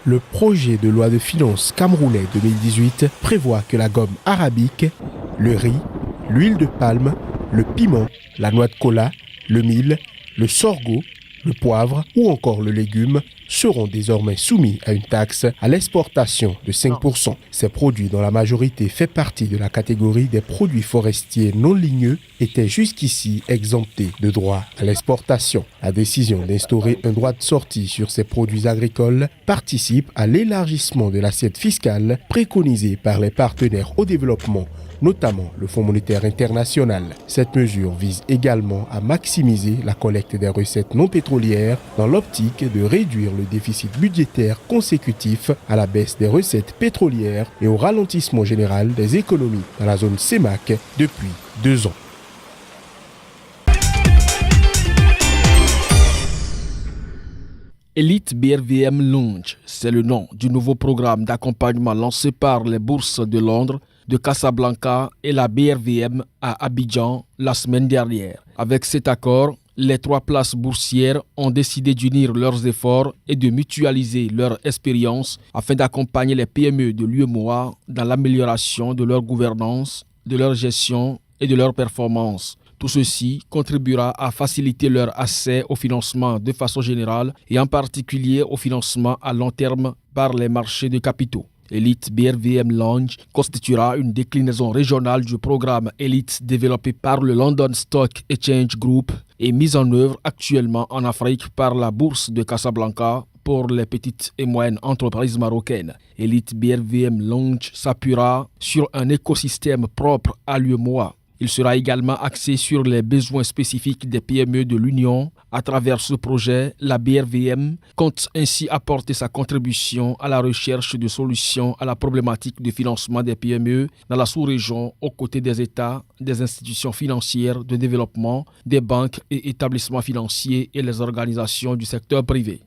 Le projet de loi de finances camerounais 2018 prévoit que la gomme arabique, le riz, l'huile de palme, le piment, la noix de cola, le mil, le sorgho, le poivre ou encore le légume seront désormais soumis à une taxe à l'exportation de 5%. Ces produits, dont la majorité fait partie de la catégorie des produits forestiers non ligneux, étaient jusqu'ici exemptés de droit à l'exportation. La décision d'instaurer un droit de sortie sur ces produits agricoles participe à l'élargissement de l'assiette fiscale préconisée par les partenaires au développement, notamment le Fonds monétaire international. Cette mesure vise également à maximiser la collecte des recettes non pétrolières dans l'optique de réduire le déficit budgétaire consécutif à la baisse des recettes pétrolières et au ralentissement général des économies dans la zone CEMAC depuis 2 ans. Elite BRVM Lounge, c'est le nom du nouveau programme d'accompagnement lancé par les bourses de Londres, de Casablanca et la BRVM à Abidjan la semaine dernière. Avec cet accord, les 3 places boursières ont décidé d'unir leurs efforts et de mutualiser leur expérience afin d'accompagner les PME de l'UEMOA dans l'amélioration de leur gouvernance, de leur gestion et de leur performance. Tout ceci contribuera à faciliter leur accès au financement de façon générale et en particulier au financement à long terme par les marchés de capitaux. Elite BRVM Lounge constituera une déclinaison régionale du programme Elite développé par le London Stock Exchange Group et mise en œuvre actuellement en Afrique par la bourse de Casablanca pour les petites et moyennes entreprises marocaines. Elite BRVM Lounge s'appuiera sur un écosystème propre à l'UEMOA. Il sera également axé sur les besoins spécifiques des PME de l'Union. À travers ce projet, la BRVM compte ainsi apporter sa contribution à la recherche de solutions à la problématique de financement des PME dans la sous-région aux côtés des États, des institutions financières de développement, des banques et établissements financiers et les organisations du secteur privé.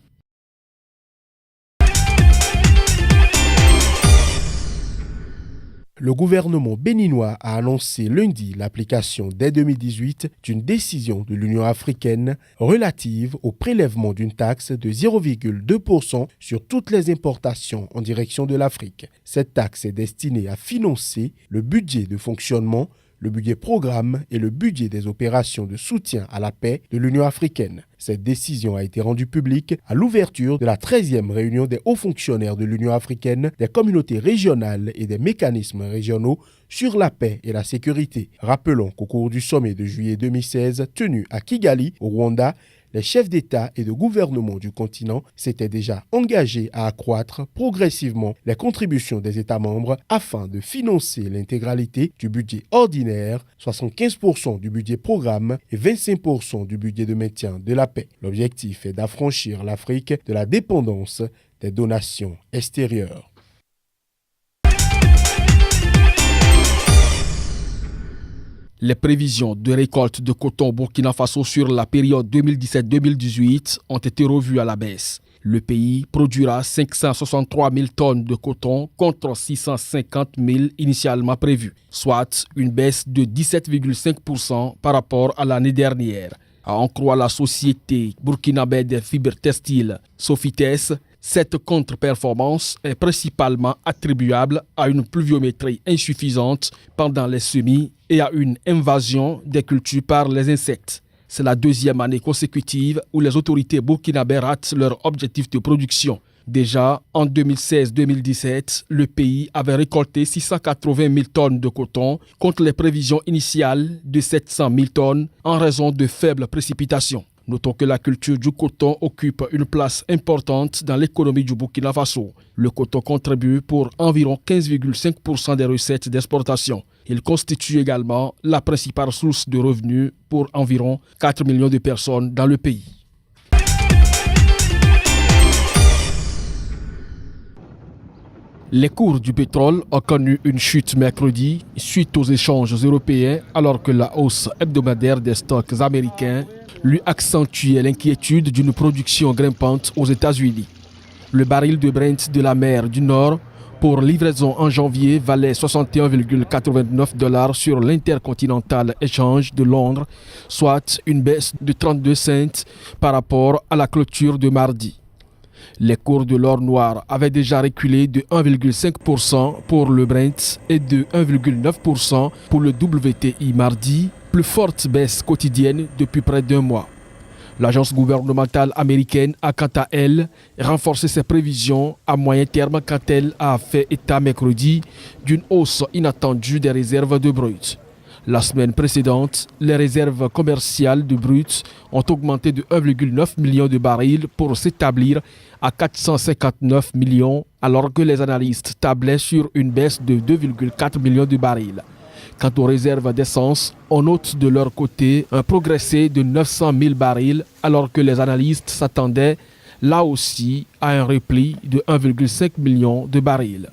Le gouvernement béninois a annoncé lundi l'application dès 2018 d'une décision de l'Union africaine relative au prélèvement d'une taxe de 0,2% sur toutes les importations en direction de l'Afrique. Cette taxe est destinée à financer le budget de fonctionnement, le budget programme et le budget des opérations de soutien à la paix de l'Union africaine. Cette décision a été rendue publique à l'ouverture de la 13e réunion des hauts fonctionnaires de l'Union africaine, des communautés régionales et des mécanismes régionaux sur la paix et la sécurité. Rappelons qu'au cours du sommet de juillet 2016 tenu à Kigali, au Rwanda, les chefs d'État et de gouvernement du continent s'étaient déjà engagés à accroître progressivement les contributions des États membres afin de financer l'intégralité du budget ordinaire, 75% du budget programme et 25% du budget de maintien de la paix. L'objectif est d'affranchir l'Afrique de la dépendance des donations extérieures. Les prévisions de récolte de coton au Burkina Faso sur la période 2017-2018 ont été revues à la baisse. Le pays produira 563 000 tonnes de coton contre 650 000 initialement prévues, soit une baisse de 17,5% par rapport à l'année dernière. À en croire la société burkinabé des fibres textiles Sofites, cette contre-performance est principalement attribuable à une pluviométrie insuffisante pendant les semis et à une invasion des cultures par les insectes. C'est la 2e année consécutive où les autorités burkinabées ratent leur objectif de production. Déjà, en 2016-2017, le pays avait récolté 680 000 tonnes de coton contre les prévisions initiales de 700 000 tonnes en raison de faibles précipitations. Notons que la culture du coton occupe une place importante dans l'économie du Burkina Faso. Le coton contribue pour environ 15,5% des recettes d'exportation. Il constitue également la principale source de revenus pour environ 4 millions de personnes dans le pays. Les cours du pétrole ont connu une chute mercredi suite aux échanges européens alors que la hausse hebdomadaire des stocks américains lui accentuait l'inquiétude d'une production grimpante aux États-Unis. Le baril de Brent de la mer du Nord pour livraison en janvier valait 61,89 $ sur l'Intercontinental Exchange de Londres, soit une baisse de 32 cents par rapport à la clôture de mardi. Les cours de l'or noir avaient déjà reculé de 1,5% pour le Brent et de 1,9% pour le WTI mardi, plus forte baisse quotidienne depuis près d'un mois. L'agence gouvernementale américaine a quant à elle renforcé ses prévisions à moyen terme quand elle a fait état mercredi d'une hausse inattendue des réserves de brut. La semaine précédente, les réserves commerciales de brut ont augmenté de 1,9 million de barils pour s'établir à 459 millions alors que les analystes tablaient sur une baisse de 2,4 millions de barils. Quant aux réserves d'essence, on note de leur côté un progressé de 900 000 barils alors que les analystes s'attendaient là aussi à un repli de 1,5 million de barils.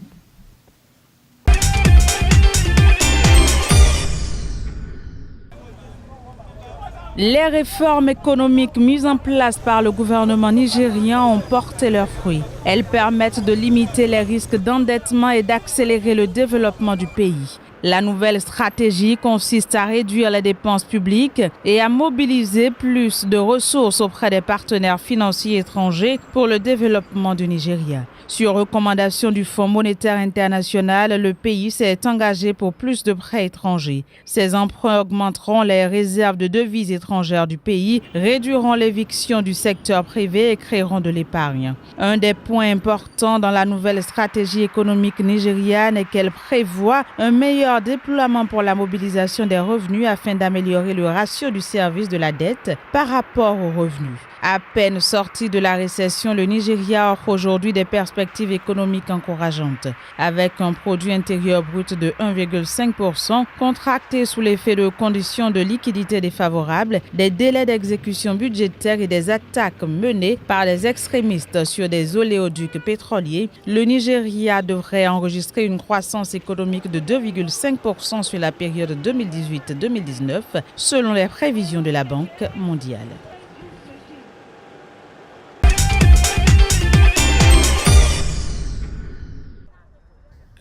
Les réformes économiques mises en place par le gouvernement nigérien ont porté leurs fruits. Elles permettent de limiter les risques d'endettement et d'accélérer le développement du pays. La nouvelle stratégie consiste à réduire les dépenses publiques et à mobiliser plus de ressources auprès des partenaires financiers étrangers pour le développement du Nigeria. Sur recommandation du Fonds monétaire international, le pays s'est engagé pour plus de prêts étrangers. Ces emprunts augmenteront les réserves de devises étrangères du pays, réduiront l'éviction du secteur privé et créeront de l'épargne. Un des points importants dans la nouvelle stratégie économique nigériane est qu'elle prévoit un meilleur déploiement pour la mobilisation des revenus afin d'améliorer le ratio du service de la dette par rapport aux revenus. À peine sorti de la récession, le Nigeria offre aujourd'hui des perspectives économiques encourageantes. Avec un produit intérieur brut de 1,5%, contracté sous l'effet de conditions de liquidité défavorables, des délais d'exécution budgétaire et des attaques menées par les extrémistes sur des oléoducs pétroliers, le Nigeria devrait enregistrer une croissance économique de 2,5% sur la période 2018-2019, selon les prévisions de la Banque mondiale.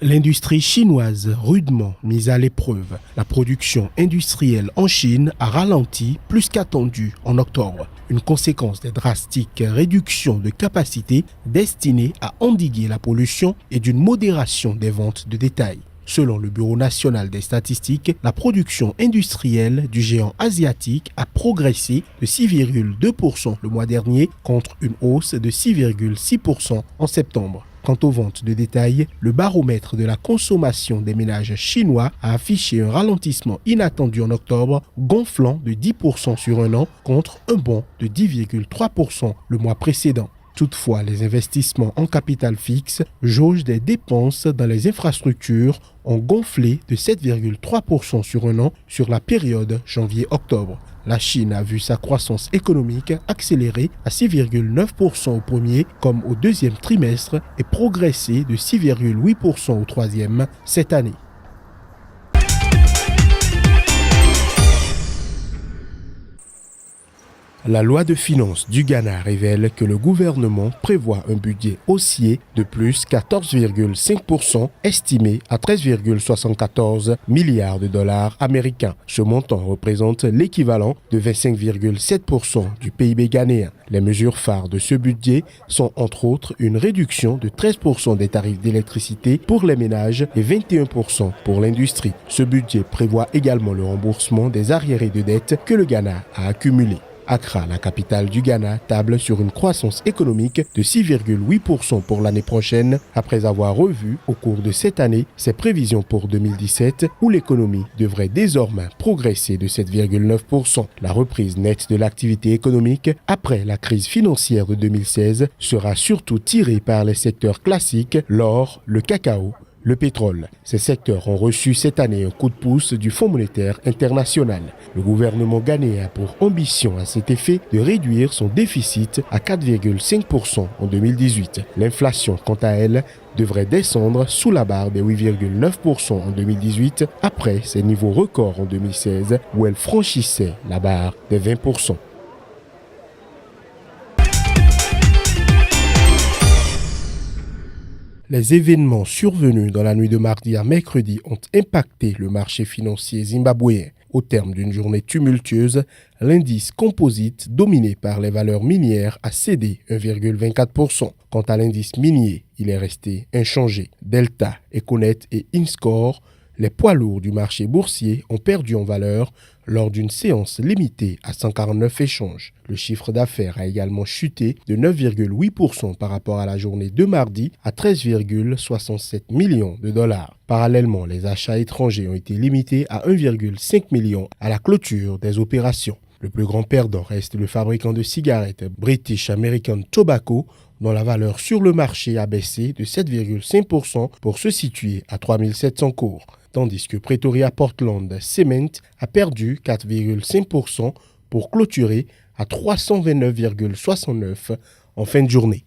L'industrie chinoise rudement mise à l'épreuve. La production industrielle en Chine a ralenti plus qu'attendu en octobre. Une conséquence des drastiques réductions de capacité destinées à endiguer la pollution et d'une modération des ventes de détail. Selon le Bureau national des statistiques, la production industrielle du géant asiatique a progressé de 6,2% le mois dernier contre une hausse de 6,6% en septembre. Quant aux ventes de détail, le baromètre de la consommation des ménages chinois a affiché un ralentissement inattendu en octobre, gonflant de 10% sur un an contre un bond de 10,3% le mois précédent. Toutefois, les investissements en capital fixe, jauge des dépenses dans les infrastructures, ont gonflé de 7,3% sur un an sur la période janvier-octobre. La Chine a vu sa croissance économique accélérer à 6,9% au premier comme au deuxième trimestre et progresser de 6,8% au troisième cette année. La loi de finances du Ghana révèle que le gouvernement prévoit un budget haussier de plus 14,5%, estimé à 13,74 milliards de dollars américains. Ce montant représente l'équivalent de 25,7% du PIB ghanéen. Les mesures phares de ce budget sont entre autres une réduction de 13% des tarifs d'électricité pour les ménages et 21% pour l'industrie. Ce budget prévoit également le remboursement des arriérés de dettes que le Ghana a accumulés. Accra, la capitale du Ghana, table sur une croissance économique de 6,8% pour l'année prochaine, après avoir revu au cours de cette année ses prévisions pour 2017, où l'économie devrait désormais progresser de 7,9%. La reprise nette de l'activité économique après la crise financière de 2016 sera surtout tirée par les secteurs classiques, l'or, le cacao, le pétrole. Ces secteurs ont reçu cette année un coup de pouce du Fonds monétaire international. Le gouvernement ghanéen a pour ambition à cet effet de réduire son déficit à 4,5% en 2018. L'inflation, quant à elle, devrait descendre sous la barre des 8,9% en 2018 après ses niveaux records en 2016 où elle franchissait la barre des 20%. Les événements survenus dans la nuit de mardi à mercredi ont impacté le marché financier zimbabwéen. Au terme d'une journée tumultueuse, l'indice composite dominé par les valeurs minières a cédé 1,24%. Quant à l'indice minier, il est resté inchangé. Delta, Econet et Inscore, les poids lourds du marché boursier, ont perdu en valeur lors d'une séance limitée à 149 échanges. Le chiffre d'affaires a également chuté de 9,8% par rapport à la journée de mardi à 13,67 millions de dollars. Parallèlement, les achats étrangers ont été limités à 1,5 million à la clôture des opérations. Le plus grand perdant reste le fabricant de cigarettes British American Tobacco, dont la valeur sur le marché a baissé de 7,5% pour se situer à 3700 cours, tandis que Pretoria Portland Cement a perdu 4,5% pour clôturer à 329,69 en fin de journée.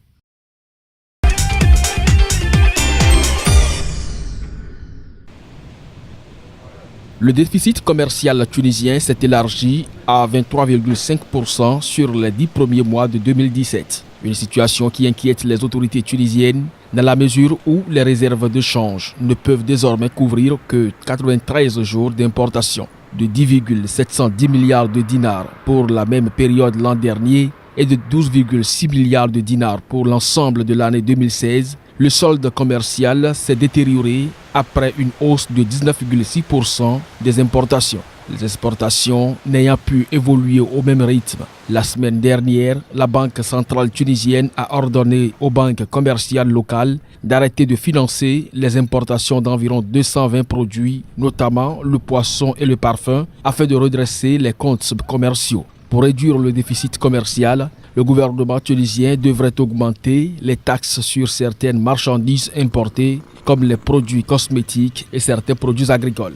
Le déficit commercial tunisien s'est élargi à 23,5% sur les 10 premiers mois de 2017. Une situation qui inquiète les autorités tunisiennes dans la mesure où les réserves de change ne peuvent désormais couvrir que 93 jours d'importation. De 10,710 milliards de dinars pour la même période l'an dernier et de 12,6 milliards de dinars pour l'ensemble de l'année 2016, le solde commercial s'est détérioré après une hausse de 19,6% des importations. Les exportations n'ayant pu évoluer au même rythme. La semaine dernière, la Banque centrale tunisienne a ordonné aux banques commerciales locales d'arrêter de financer les importations d'environ 220 produits, notamment le poisson et le parfum, afin de redresser les comptes commerciaux. Pour réduire le déficit commercial, le gouvernement tunisien devrait augmenter les taxes sur certaines marchandises importées, comme les produits cosmétiques et certains produits agricoles.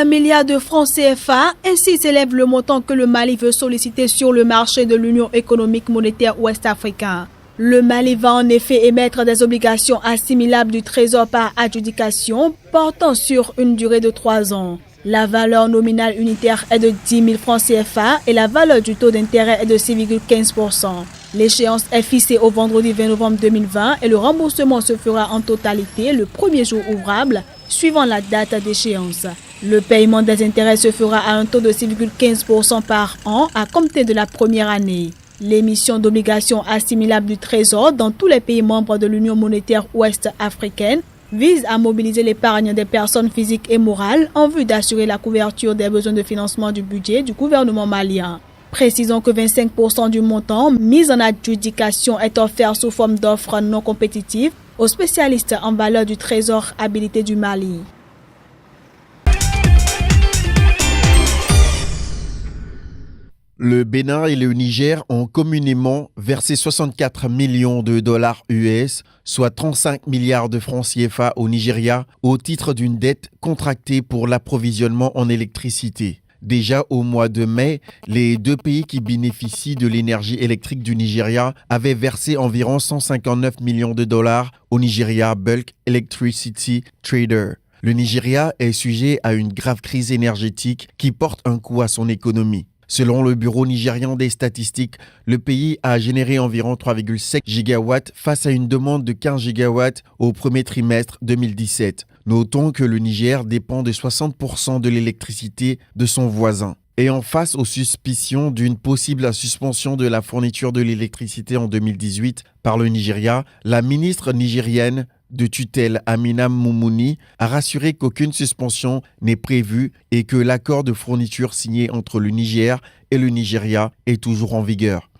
milliards de francs CFA, ainsi s'élève le montant que le Mali veut solliciter sur le marché de l'Union économique monétaire ouest-africaine. Le Mali va en effet émettre des obligations assimilables du Trésor par adjudication portant sur une durée de 3 ans. La valeur nominale unitaire est de 10 000 francs CFA et la valeur du taux d'intérêt est de 6,15%. L'échéance est fixée au vendredi 20 novembre 2020 et le remboursement se fera en totalité le premier jour ouvrable suivant la date d'échéance. Le paiement des intérêts se fera à un taux de 6,15% par an à compter de la première année. L'émission d'obligations assimilables du Trésor dans tous les pays membres de l'Union monétaire ouest-africaine vise à mobiliser l'épargne des personnes physiques et morales en vue d'assurer la couverture des besoins de financement du budget du gouvernement malien. Précisons que 25% du montant mis en adjudication est offert sous forme d'offres non compétitives aux spécialistes en valeur du Trésor habilité du Mali. Le Bénin et le Niger ont communément versé 64 millions de dollars US, soit 35 milliards de francs CFA au Nigeria, au titre d'une dette contractée pour l'approvisionnement en électricité. Déjà au mois de mai, les deux pays qui bénéficient de l'énergie électrique du Nigeria avaient versé environ 159 millions de dollars au Nigeria Bulk Electricity Trader. Le Nigeria est sujet à une grave crise énergétique qui porte un coup à son économie. Selon le Bureau nigérian des statistiques, le pays a généré environ 3,7 gigawatts face à une demande de 15 gigawatts au premier trimestre 2017. Notons que le Niger dépend de 60% de l'électricité de son voisin. Et en face aux suspicions d'une possible suspension de la fourniture de l'électricité en 2018 par le Nigeria, la ministre nigérienne de tutelle Amina Moumouni a rassuré qu'aucune suspension n'est prévue et que l'accord de fourniture signé entre le Niger et le Nigeria est toujours en vigueur.